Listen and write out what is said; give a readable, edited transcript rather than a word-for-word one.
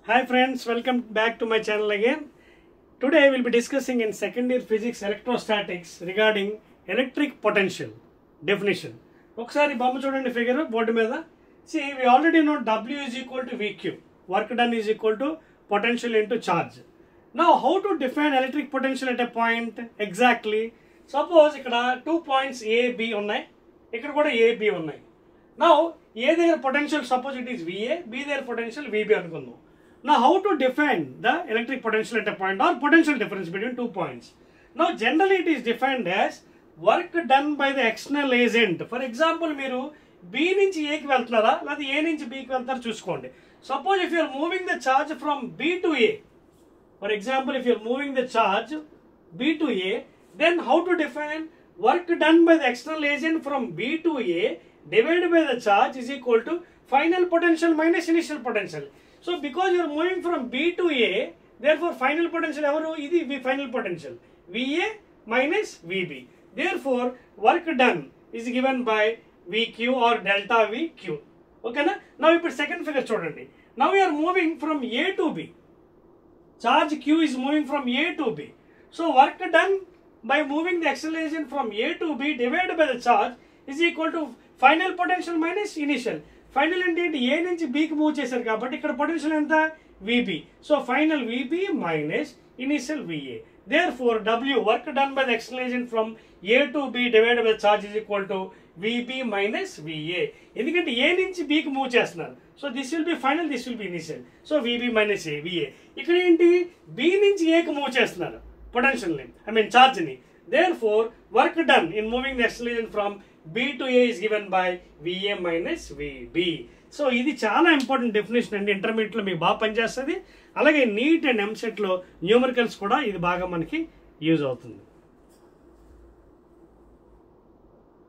Hi friends, welcome back to my channel again. Today we will be discussing in second year physics electrostatics regarding electric potential definition. ఒకసారి బొమ్మ చూడండి figure board మీద. See, we already know W is equal to VQ. Work done is equal to potential into charge. Now how to define electric potential at a point exactly? Suppose ఇక్కడ 2 points A, B ఉన్నాయి. ఇక్కడ కూడా A, B ఉన్నాయి. Now A దగ్గర potential suppose it is VA, B దగ్గర potential VB అనుకుందాం. Now how to define the electric potential at a point or potential difference between 2 points? Now generally it is defined as work done by the external agent. For example, మీరు B నుంచి A కి వెళ్తున్నారా లేదా A నుంచి B కి వెళ్తారా చూసుకోండి. Suppose if you are moving the charge from B to A, for example if you are moving the charge B to A, then how to define work done by the external agent from B to A divided by the charge is equal to final potential minus initial potential. So because you are moving from B to A, therefore final potential evaru idi final potential VA minus VB. Therefore work done is given by VQ or delta VQ. Okay na? Now you put second figure chudandi. Now we are moving from A to B. Charge Q is moving from A to B. So work done by moving the acceleration from A to B divided by the charge is equal to final potential minus initial. Final ఏంటి A నుంచి B కి move చేశారు కాబట్టి ఇక్కడ potential ఎంత VB. So final VB minus initial VA. Therefore W work done by the acceleration from A to B divided by the charge is equal to VB minus VA. ఎందుకంటే A నుంచి B కి move చేస్తున్నారు. So this will be final, this will be initial. So VB minus VA. ఇక్కడ ఏంటి B నుంచి A కి move చేస్తున్నారు potential ని చార్జ్ ని. Therefore work done in moving the acceleration from B to A is given by VA minus VB. So ఇది చాలా important definition అండి. ఇంటర్మీడియట్లో మీకు బాగా పనిచేస్తుంది. అలాగే నీట్ అండ్ ఎంసెట్లో న్యూమరికల్స్ కూడా ఇది బాగా మనకి యూజ్ అవుతుంది.